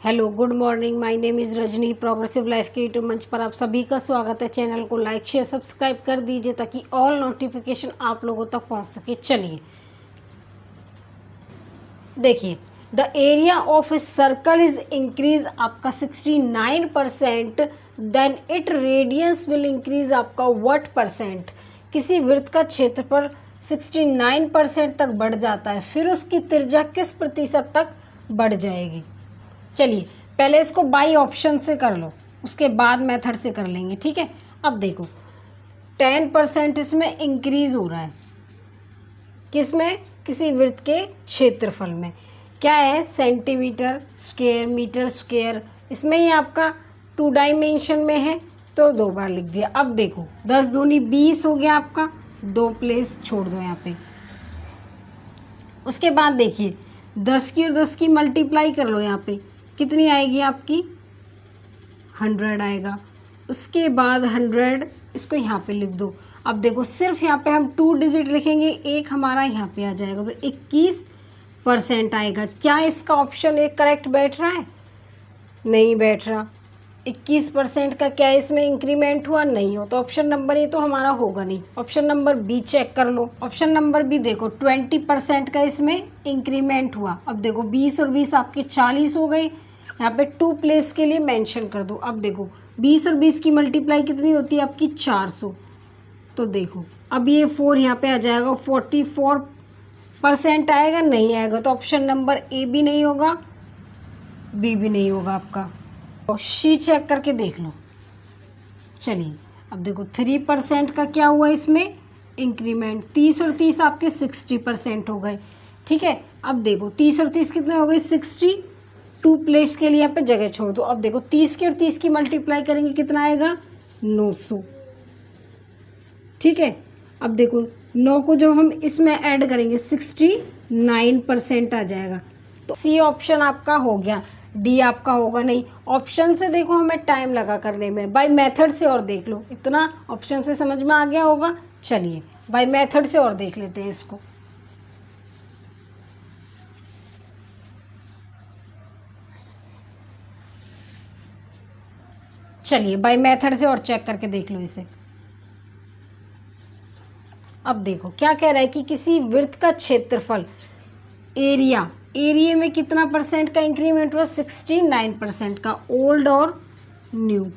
Hello good morning, my name is Rajni. Progressive life के YouTube मंच पर आप सभी का स्वागत है। चैनल को लाइक शेयर सब्सक्राइब कर दीजिए ताकि ऑल नोटिफिकेशन आप लोगों तक पहुंच सके। चलिए देखिए, the area of a circle is increase आपका 69%, then it radius will increase आपका व्हाट परसेंट। किसी वृत्त का क्षेत्रफल 69% तक बढ़ जाता है, फिर उसकी त्रिज्या किस प्रतिशत तक बढ़ जाएगी। चलिए पहले इसको बाई ऑप्शन से कर लो, उसके बाद मेथड से कर लेंगे, ठीक है। अब देखो 10% इसमें इंक्रीज हो रहा है, किसमें? किसी वृत्त के क्षेत्रफल में। क्या है? Centimetre square, metre square. इसमें ही आपका 2 डायमेंशन में है तो 2 बार लिख दिया। अब देखो 10 दूनी 20 हो गया आपका, 2 प्लेस छोड़ दो यहाँ पे। उसके बाद देखिए 10 की और 10 की मल्टीप्लाई कर लो, यहाँ पे कितनी आएगी आपकी? 100 आएगा। उसके बाद 100 इसको यहाँ पे लिख दो। अब देखो सिर्फ यहाँ पे हम 2 डिजिट लिखेंगे, एक हमारा यहाँ पे आ जाएगा तो 21% आएगा। क्या इसका ऑप्शन एक करेक्ट बैठ रहा है? नहीं बैठ रहा। 21% का क्या इसमें इंक्रीमेंट हुआ? नहीं हो, तो ऑप्शन नंबर ए तो हमारा होगा नहीं। ऑप्शन नंबर बी चेक कर लो। ऑप्शन नंबर बी देखो 20% का इसमें इंक्रीमेंट हुआ। अब देखो 20 और 20 आपके 40 हो गए। यहाँ पे 2 प्लेस के लिए मेंशन कर दो। अब देखो 20 और 20 की मल्टीप्लाई कितनी होती है आपकी? 400। तो देखो अब ये 4 यहाँ पे आ जाएगा, 44% आएगा? नहीं आएगा, तो ऑप्शन नंबर ए भी नहीं होगा, बी भी नहीं होगा आपका। सी चेक करके देख लो। चलिए अब देखो 3% का क्या हुआ इसमें? इंक्रीमेंट। 30 और 30 आपके 60% हो गए, ठीक है। अब देखो 30 और 30 कितने हो गए? 60। 2 प्लेस के लिए यहाँ पे जगह छोड़ दो। अब देखो 30 की और 30 की मल्टीप्लाई करेंगे, कितना आएगा? 900, ठीक है। अब देखो 9 को जब हम इसमें ऐड करेंगे 69% आ जाएगा। तो सी ऑप्शन आपका हो गया, डी आपका होगा नहीं। ऑप्शन से देखो हमें टाइम लगा करने में, बाय मेथड से और देख लो। इतना ऑप्शन से समझ में आ गया होगा। चलिए बाय मेथड से और देख लेते हैं इसको। चलिए बाय मेथड से और चेक करके देख लो इसे। अब देखो क्या कह रहा है कि किसी वृत्त का क्षेत्रफल एरिया में कितना परसेंट का इंक्रीमेंट हुआ? 69% का, ओल्ड और न्यू।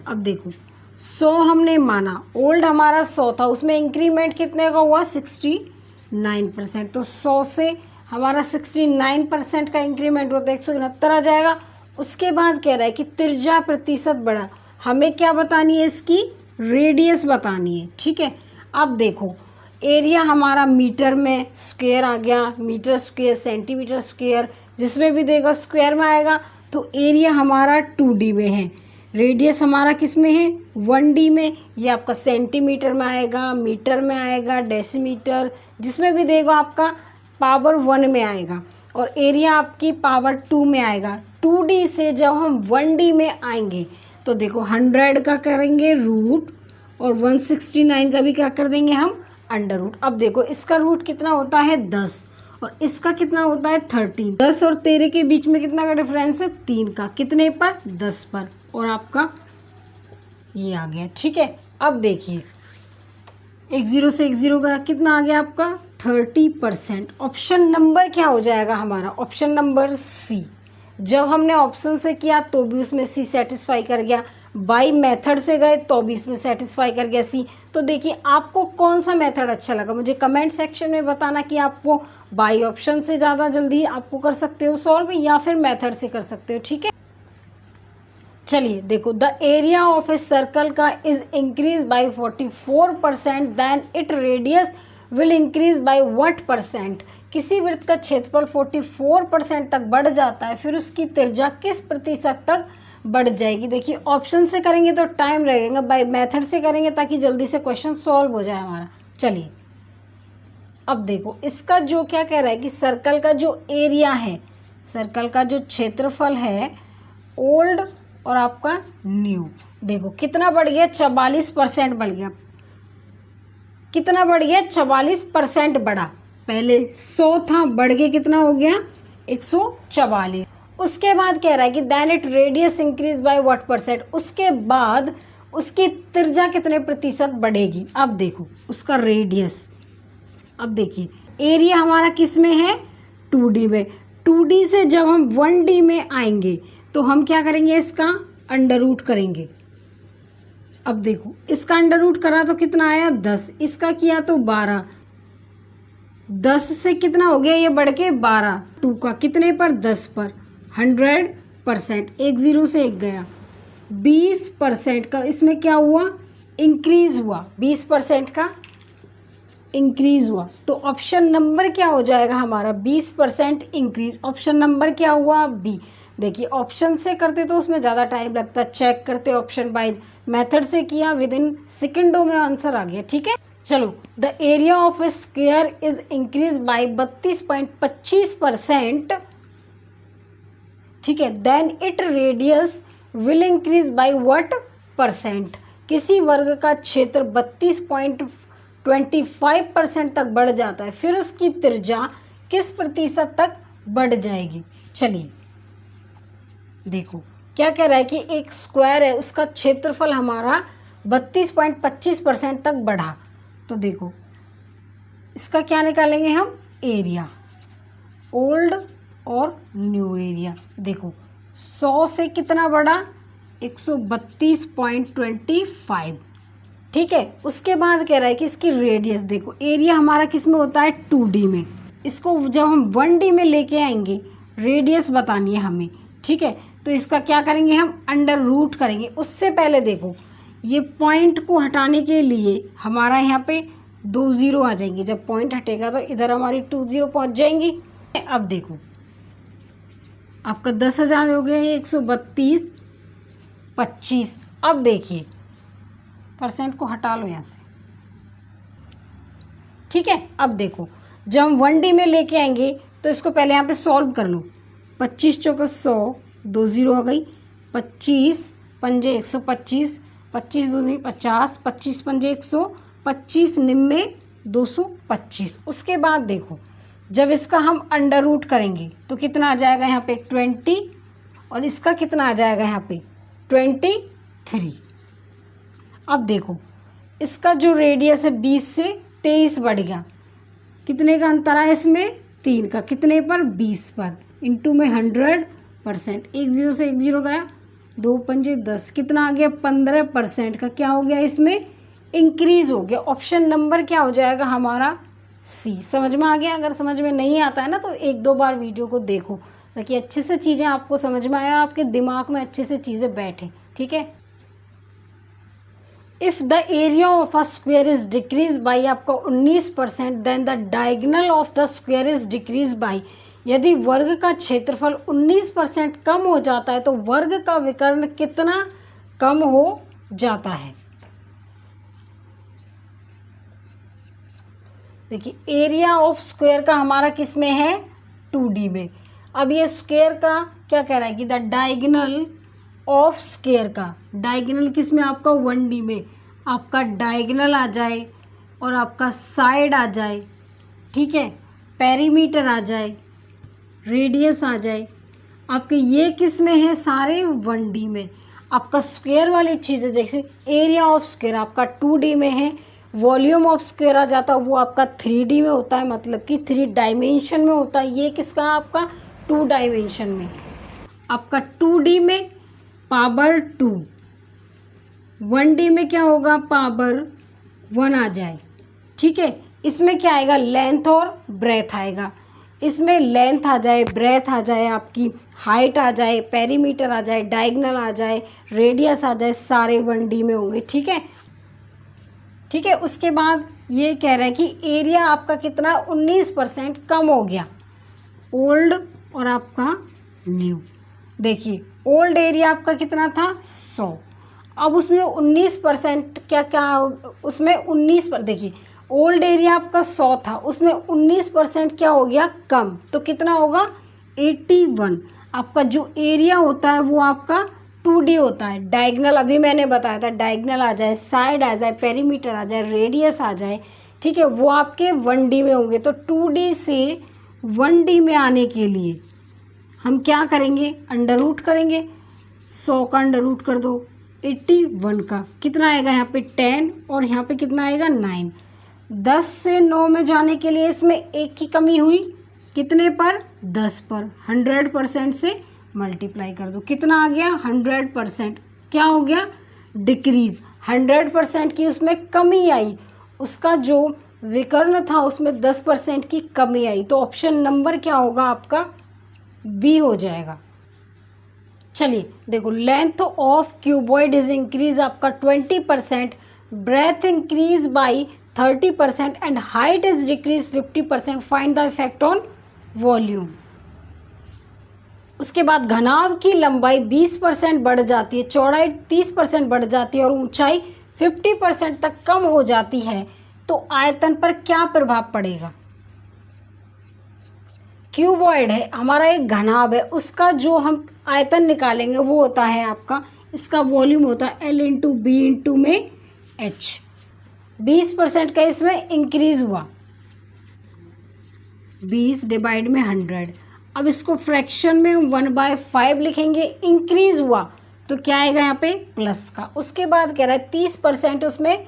अब देखो 100 हमने माना, ओल्ड हमारा 100 था, उसमें इंक्रीमेंट कितने का हुआ? 69%। तो 100 से हमारा 69% का इंक्रीमेंट होता है 169 आ जाएगा। उसके बाद कह रहा है कि त्रिज्या प्रतिशत बढ़ा। हमें क्या बतानी है? इसकी रेडियस बतानी है, ठीक है। अब देखो एरिया हमारा मीटर में स्क्वायर आ गया, मीटर स्क्वायर, सेंटीमीटर स्क्वायर, जिसमें भी देगा स्क्वायर में आएगा। तो एरिया हमारा 2D में है, रेडियस हमारा किस में है? 1D में। ये आपका सेंटीमीटर में आएगा, मीटर में आएगा, डेसीमीटर, जिसमें भी देगा आपका पावर 1 में आएगा। और एरिया आपकी पावर 2 में आएगा। 2D से जब हम 1D में आएंगे तो देखो 100 का करेंगे रूट और 169 का भी क्या कर देंगे हम? Under root. अब देखो इसका रूट कितना होता है? 10 और इसका कितना होता है? 13। 10 और 13 के बीच में कितना का डिफरेंस है? 3 का। कितने पर? 10 पर। और आपका ये आ गया, ठीक है। अब देखिए 1 0 से 1 0 का कितना आ गया आपका? 30%। ऑप्शन नंबर क्या हो जाएगा हमारा? Option number C. जब हमने ऑप्शन से किया तो भी उसमें सी सेटिस्फाई कर गया, बाई मेथड से गए तो भी इसमें सेटिस्फाई कर गया सी। तो देखिए आपको कौन सा मेथड अच्छा लगा, मुझे कमेंट सेक्शन में बताना कि आपको बाई ऑप्शन से ज़्यादा जल्दी आपको कर सकते हो सॉल्व, या फिर मेथड से कर सकते हो, ठीक है। चलिए देखो the area of a circle का is increase by 44%, then it radius will increase by what percent. किसी वृत्त का क्षेत्रफल 44% तक बढ़ जाता है, फिर उसकी त्रिज्या किस प्रतिशत तक बढ़ जाएगी। देखिए ऑप्शन से करेंगे तो टाइम लगेगा, बाय मेथड से करेंगे ताकि जल्दी से क्वेश्चन सॉल्व हो जाए हमारा। चलिए अब देखो इसका जो क्या कह रहा है कि सर्कल का जो एरिया है, सर्कल का जो क्षेत्रफल है, ओल्ड और आपका न्यू, देखो कितना बढ़ गया? 44% बढ़ गया। कितना बढ़ गया? 44% बढ़ा। पहले 100 था, बढ़ के कितना हो गया? 144। उसके बाद कह रहा है कि then it radius increase by what percent, उसके बाद उसकी त्रिज्या कितने प्रतिशत बढ़ेगी। अब देखो उसका रेडियस, अब देखिए एरिया हमारा किस में है 2D में, 2D से जब हम 1D में आएंगे तो हम क्या करेंगे, इसका अंडर रूट करेंगे। अब देखो इसका अंडर रूट करा तो कितना आया 10, इसका किया तो 12, 10 से कितना हो गया ये बढ़ के 12, 2 का कितने पर 10 पर 100%, एक ज़ीरो से एक गया, 20% का इसमें क्या हुआ इंक्रीज़ हुआ, 20% का इंक्रीज़ हुआ। तो ऑप्शन नंबर क्या हो जाएगा हमारा 20% इंक्रीज, ऑप्शन नंबर क्या हुआ बी। देखिए ऑप्शन से करते तो उसमें ज़्यादा टाइम लगता, चेक करते ऑप्शन वाइज, मेथड से किया विद इन सेकेंडों में आंसर आ गया। ठीक है, चलो the area of a square is increase by 32.25%, ठीक है, then it radius will increase by what percent, किसी वर्ग का क्षेत्र 32.25% तक बढ़ जाता है, फिर उसकी त्रिज्या किस प्रतिशत तक बढ़ जाएगी। चलिए देखो क्या कह रहा है कि एक स्क्वायर है उसका क्षेत्रफल हमारा 32.25% तक बढ़ा, तो देखो इसका क्या निकालेंगे हम एरिया, ओल्ड और न्यू एरिया। देखो 100 से कितना बढ़ा 132.25, ठीक है। उसके बाद कह रहा है कि इसकी रेडियस, देखो एरिया हमारा किस में होता है 2D में, इसको जब हम 1D में लेके आएंगे रेडियस बतानी है हमें, ठीक है। तो इसका क्या करेंगे हम अंडर रूट करेंगे। उससे पहले देखो ये पॉइंट को हटाने के लिए हमारा यहाँ पे 2 ज़ीरो आ जाएंगे, जब पॉइंट हटेगा तो इधर हमारी 2 ज़ीरो पहुँच जाएंगी। अब देखो आपका 10,000 हो गया, 132.25। अब देखिए परसेंट को हटा लो यहाँ से, ठीक है। अब देखो जब हम 1D में लेके आएंगे तो इसको पहले यहाँ पे सॉल्व कर लो। 25 चौका 100, 2 ज़ीरो हो गई, 25 पंजे 125, 25 दूनी 50, 25 पंजे 100, 25 निम्मे 225। उसके बाद देखो जब इसका हम अंडर रूट करेंगे तो कितना आ जाएगा यहाँ पे 20, और इसका कितना आ जाएगा यहाँ पे 23। अब देखो इसका जो रेडियस है 20 से 23 बढ़ गया, कितने का अंतर है इसमें 3 का, कितने पर 20 पर, इंटू में 100%, एक ज़ीरो से एक ज़ीरो गया, 2 पंजे 10, कितना आ गया 15% का क्या हो गया इसमें इंक्रीज़ हो गया। ऑप्शन नंबर क्या हो जाएगा हमारा सी। समझ में आ गया? अगर समझ में नहीं आता है ना तो 1-2 बार वीडियो को देखो ताकि अच्छे से चीज़ें आपको समझ में आए और आपके दिमाग में अच्छे से चीज़ें बैठें, ठीक है। If the area of a square is decrease by आपका 19%, then the diagonal of the square is decrease by, यदि वर्ग का क्षेत्रफल 19% कम हो जाता है तो वर्ग का विकर्ण कितना कम हो जाता है। देखिए एरिया ऑफ स्क्वायर का हमारा किस में है 2D में। अब ये स्क्वायर का क्या कह रहा है कि द डायगोनल ऑफ स्क्वायर का, डायगोनल किस में आपका 1D में, आपका डायगोनल आ जाए और आपका साइड आ जाए, ठीक है, पेरीमीटर आ जाए, रेडियस आ जाए, आपके ये किस में है सारे 1D में। आपका स्क्वायर वाली चीज़ें जैसे एरिया ऑफ स्क्वायर आपका 2D में है, वॉल्यूम ऑफ स्क्वायर आ जाता है वो आपका 3D में होता है, मतलब कि 3 डायमेंशन में होता है। ये किसका आपका 2 डायमेंशन में, आपका 2D में पावर 2, 1D में क्या होगा पावर 1 आ जाए, ठीक है। इसमें क्या आएगा लेंथ और ब्रेथ आएगा, इसमें लेंथ आ जाए, ब्रेथ आ जाए, आपकी हाइट आ जाए, पेरीमीटर आ जाए, डायगोनल आ जाए, रेडियस आ जाए, सारे 1D में होंगे, ठीक है, ठीक है। उसके बाद ये कह रहा है कि एरिया आपका कितना 19% कम हो गया, ओल्ड और आपका न्यू। देखिए ओल्ड एरिया आपका कितना था 100, अब उसमें 19% क्या क्या, उसमें 19 पर, देखिए ओल्ड एरिया आपका 100 था, उसमें 19% क्या हो गया कम, तो कितना होगा 81। आपका जो एरिया होता है वो आपका 2D होता है, डायगोनल अभी मैंने बताया था, डायगोनल आ जाए, साइड आ जाए, पेरीमीटर आ जाए, रेडियस आ जाए, ठीक है, वो आपके 1D में होंगे। तो 2D से 1D में आने के लिए हम क्या करेंगे, अंडर रूट करेंगे। 100 का अंडर रूट कर दो, 81 का कितना आएगा यहाँ पे 10 और यहाँ पे कितना आएगा 9। 10 से 9 में जाने के लिए इसमें एक की कमी हुई, कितने पर 10 पर। 100% से मल्टीप्लाई कर दो, कितना आ गया 100%। क्या हो गया डिक्रीज, 100% की उसमें कमी आई, उसका जो विकर्ण था उसमें 10% की कमी आई। तो ऑप्शन नंबर क्या होगा आपका बी हो जाएगा। चलिए देखो, length of cuboid is increase आपका 20%, breadth increase by 30% and height is decrease 50%। Find the effect on volume. उसके बाद घनाभ की लंबाई 20% बढ़ जाती है, चौड़ाई 30% बढ़ जाती है और ऊंचाई 50% तक कम हो जाती है, तो आयतन पर क्या प्रभाव पड़ेगा। क्यूबॉइड है हमारा, एक घनाभ है, उसका जो हम आयतन निकालेंगे वो होता है आपका, इसका वॉल्यूम होता है L इंटू बी इंटू में H। 20% का इसमें इंक्रीज हुआ, 20 डिवाइड में 100। अब इसको फ्रैक्शन में 1/5 लिखेंगे, इंक्रीज हुआ तो क्या आएगा यहाँ पे प्लस का। उसके बाद कह रहा है 30% उसमें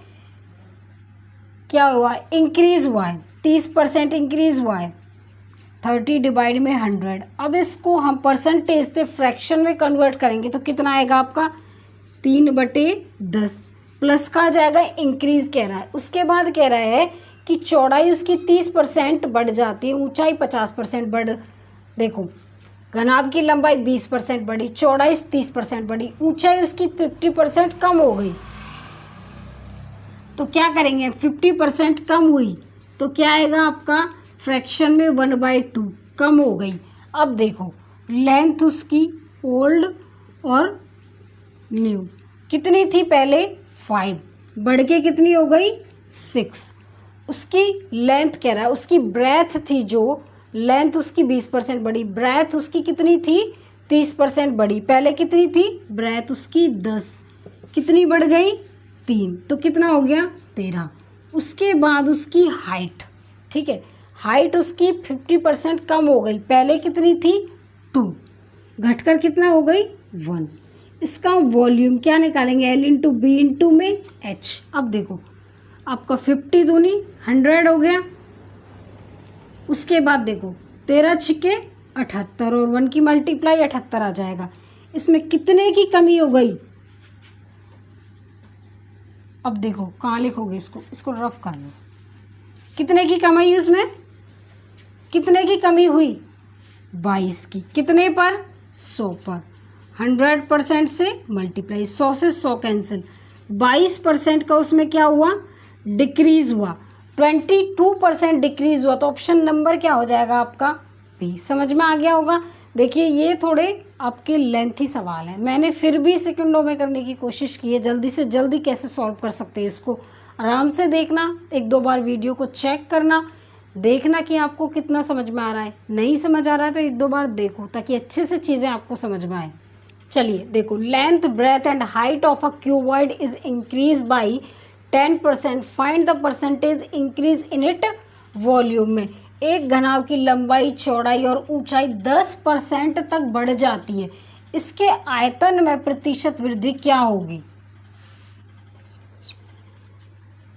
क्या हुआ, इंक्रीज हुआ है, 30% इंक्रीज हुआ है, 30 डिवाइड में 100। अब इसको हम परसेंटेज से फ्रैक्शन में कन्वर्ट करेंगे तो कितना आएगा आपका 3/10 प्लस का आ जाएगा, इंक्रीज कह रहा है। उसके बाद कह रहा है कि चौड़ाई उसकी 30% बढ़ जाती है, ऊंचाई 50% बढ़, देखो घनाभ की लंबाई 20% बढ़ी, चौड़ाई 30% बढ़ी, ऊंचाई उसकी 50% कम हो गई। तो क्या करेंगे, 50% कम हुई तो क्या आएगा आपका फ्रैक्शन में 1/2 कम हो गई। अब देखो लेंथ उसकी ओल्ड और न्यू कितनी थी, पहले 5 बढ़ के कितनी हो गई 6। उसकी लेंथ कह रहा है, उसकी ब्रेथ थी, जो लेंथ उसकी 20% बढ़ी, ब्रेथ उसकी कितनी थी 30% बढ़ी। पहले कितनी थी ब्रेथ उसकी 10, कितनी बढ़ गई 3, तो कितना हो गया 13। उसके बाद उसकी हाइट, ठीक है, हाइट उसकी 50% कम हो गई, पहले कितनी थी 2, घटकर कितना हो गई 1। इसका वॉल्यूम क्या निकालेंगे, L इंटू बी इंटू में H। अब देखो आपका 50 दूनी 100 हो गया। उसके बाद देखो 13 छिके 78 और 1 की मल्टीप्लाई 78 आ जाएगा। इसमें कितने की कमी हो गई, अब देखो कहाँ लिखोगे इसको रफ कर लो। कितने की कमी हुई, उसमें कितने की कमी हुई 22 की, कितने पर 100 पर। 100% से मल्टीप्लाई, 100 से 100 कैंसिल, 22% का उसमें क्या हुआ डिक्रीज हुआ, 22% डिक्रीज हुआ। तो ऑप्शन नंबर क्या हो जाएगा आपका बी। समझ में आ गया होगा। देखिए ये थोड़े आपके लेंथी सवाल हैं, मैंने फिर भी सेकंडों में करने की कोशिश की है, जल्दी से जल्दी कैसे सॉल्व कर सकते हैं इसको। आराम से देखना, 1-2 बार वीडियो को चेक करना, देखना कि आपको कितना समझ में आ रहा है। नहीं समझ आ रहा है तो 1-2 बार देखो ताकि अच्छे से चीज़ें आपको समझ में आए। चलिए देखो, length breadth and height of a cuboid is increase by 10%, find the percentage increase in it volume. में एक घनाभ की लंबाई, चौड़ाई और ऊंचाई 10% तक बढ़ जाती है, इसके आयतन में प्रतिशत वृद्धि क्या होगी।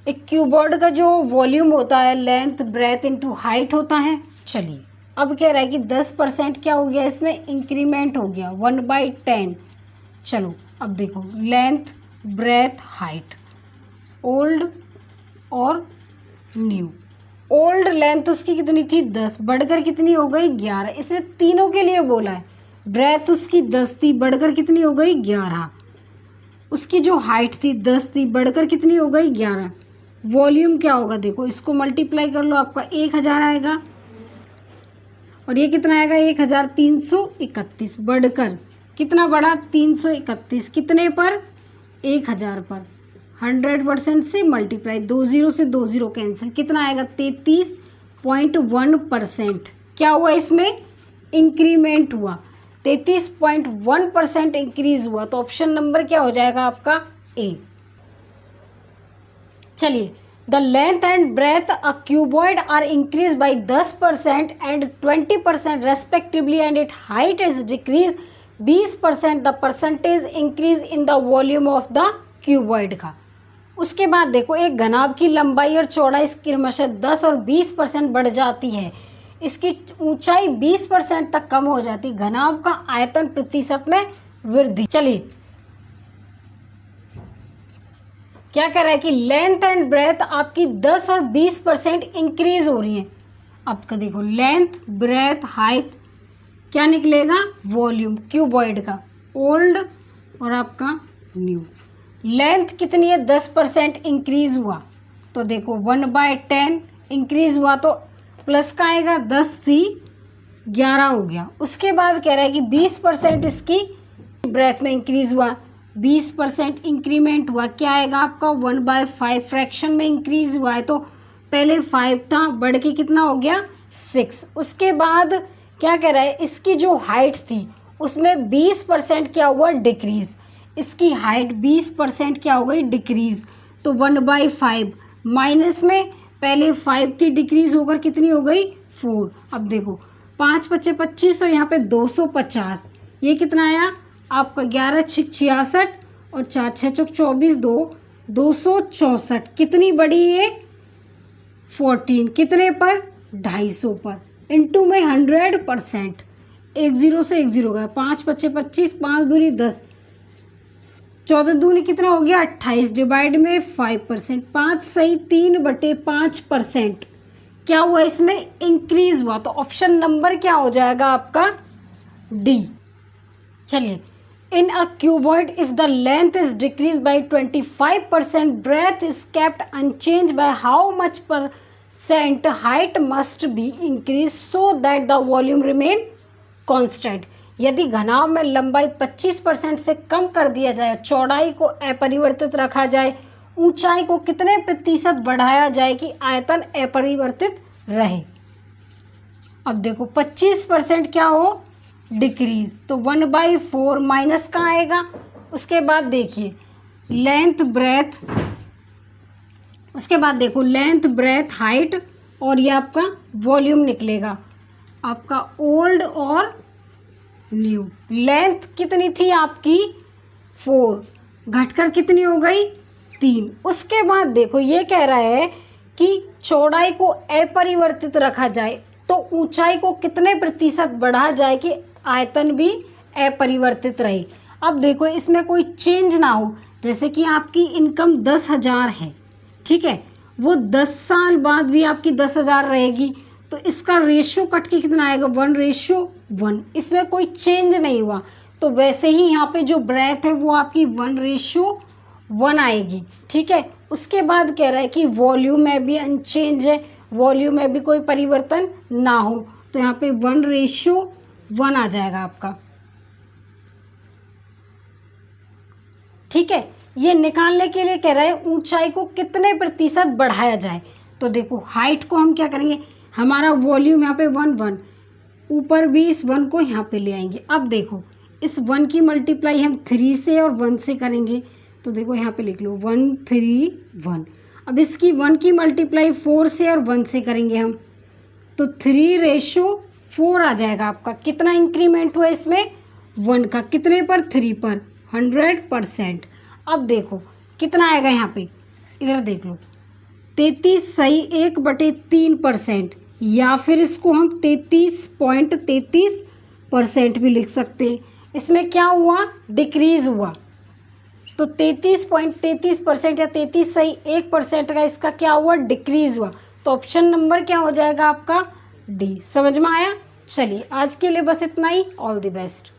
एक क्यूबॉइड का जो वॉल्यूम होता है लेंथ ब्रेथ इनटू हाइट होता है। चलिए अब कह रहा है कि 10% क्या हो गया, इसमें इंक्रीमेंट हो गया 1/10। चलो अब देखो लेंथ ब्रेथ हाइट, ओल्ड और न्यू। ओल्ड लेंथ उसकी कितनी थी 10, बढ़कर कितनी हो गई 11, इसने तीनों के लिए बोला है। ब्रेथ उसकी 10 थी, बढ़कर कितनी हो गई 11। उसकी जो हाइट थी 10 थी, बढ़कर कितनी हो गई 11। वॉल्यूम क्या होगा, देखो इसको मल्टीप्लाई कर लो, आपका 1000 आएगा और ये कितना आएगा 1331, बढ़कर कितना बढ़ा 331, कितने पर 1000 पर। 100% से मल्टीप्लाई, 2 0 से 2 0 कैंसिल, कितना आएगा 33.1%। क्या हुआ इसमें इंक्रीमेंट हुआ, 33.1% इंक्रीज हुआ। तो ऑप्शन नंबर क्या हो जाएगा आपका ए। चलिए the length and breadth a cuboid are increase by 10% and 20% respectively and it height is decrease 20% the percentage increase in the volume of the cuboid का। उसके बाद देखो एक घनाभ की लंबाई और चौड़ाई क्रमशः 10 और 20% बढ़ जाती है, इसकी ऊंचाई 20% तक कम हो जाती है, घनाभ का आयतन प्रतिशत में वृद्धि। चलिए क्या कह रहा है कि लेंथ एंड ब्रेथ आपकी 10 और 20% इंक्रीज हो रही है। आपका देखो लेंथ ब्रेथ हाइट क्या निकलेगा, वॉल्यूम क्यूबॉइड का, ओल्ड और आपका न्यू। लेंथ कितनी है, 10% इंक्रीज हुआ, तो देखो 1/10 इंक्रीज हुआ तो प्लस का आएगा, 10 थी 11 हो गया। उसके बाद कह रहा है कि 20% इसकी ब्रेथ में इंक्रीज हुआ, 20% इंक्रीमेंट हुआ, क्या आएगा आपका 1/5 फ्रैक्शन में इंक्रीज हुआ है, तो पहले 5 था बढ़ के कितना हो गया 6। उसके बाद क्या कह रहा है, इसकी जो हाइट थी उसमें 20% क्या हुआ डिक्रीज, इसकी हाइट 20% क्या हो गई डिक्रीज, तो 1/5 माइनस में पहले 5 थी डिक्रीज होकर कितनी हो गई 4। अब देखो 5 × 5 = 25 और यहाँ पे 250, ये कितना आया आपका 11 × 6 = 66 और 4 × 6 = 24, 264। कितनी बड़ी ये 14, कितने पर 250 पर, इंटू में 100%, एक जीरो से एक जीरो गया, 5 × 5 = 25, 5 दूनी 10, 14 दूनी कितना हो गया 28, डिवाइड में 5%, 5 सही 3/5% क्या हुआ इसमें इंक्रीज हुआ, तो ऑप्शन नंबर क्या हो जाएगा आपका डी। चलिए in a cuboid if the length is decrease by 25%, breadth is kept unchange by how much % height must be increase so that the volume remain constant. यदि घनाभ में लंबाई 25% से कम कर दिया जाए, चौड़ाई को अपरिवर्तित रखा जाए, ऊंचाई को कितने प्रतिशत बढ़ाया जाए कि आयतन अपरिवर्तित रहे। अब देखो 25% क्या हो डिक्रीज, तो 1/4 माइनस का आएगा। उसके बाद देखिए लेंथ ब्रेथ, उसके बाद देखो लेंथ ब्रेथ हाइट और ये आपका वॉल्यूम निकलेगा, आपका ओल्ड और न्यू। लेंथ कितनी थी आपकी 4, घटकर कितनी हो गई 3। उसके बाद देखो ये कह रहा है कि चौड़ाई को अपरिवर्तित रखा जाए तो ऊंचाई को कितने प्रतिशत बढ़ा जाए कि आयतन भी अपरिवर्तित रहे। अब देखो इसमें कोई चेंज ना हो, जैसे कि आपकी इनकम 10,000 है, ठीक है, वो 10 साल बाद भी आपकी 10,000 रहेगी, तो इसका रेशियो कट के कितना आएगा 1:1, इसमें कोई चेंज नहीं हुआ, तो वैसे ही यहाँ पे जो ब्रेथ है वो आपकी 1:1 आएगी, ठीक है। उसके बाद कह रहा है कि वॉल्यूम में भी अनचेंज है, वॉल्यूम में भी कोई परिवर्तन ना हो, तो यहाँ पे 1:1 आ जाएगा आपका, ठीक है। ये निकालने के लिए कह रहा है ऊंचाई को कितने प्रतिशत बढ़ाया जाए, तो देखो हाइट को हम क्या करेंगे, हमारा वॉल्यूम यहाँ पे 1 ऊपर भी इस 1 को यहाँ पे ले आएंगे। अब देखो इस 1 की मल्टीप्लाई हम 3 से और 1 से करेंगे, तो देखो यहाँ पे लिख लो 1 3 1। अब इसकी 1 की मल्टीप्लाई 4 से और 1 से करेंगे हम, तो 3:4 आ जाएगा आपका। कितना इंक्रीमेंट हुआ इसमें 1 का, कितने पर 3 पर 100%। अब देखो कितना आएगा यहाँ पे, इधर देख लो 33 सही 1/3%, या फिर इसको हम 33.33% भी लिख सकते हैं। इसमें क्या हुआ डिक्रीज हुआ, तो 33.33% या 33 सही 1% का इसका क्या हुआ डिक्रीज हुआ, तो ऑप्शन नंबर क्या हो जाएगा आपका डी। समझ में आया। चलिए आज के लिए बस इतना ही, ऑल द बेस्ट।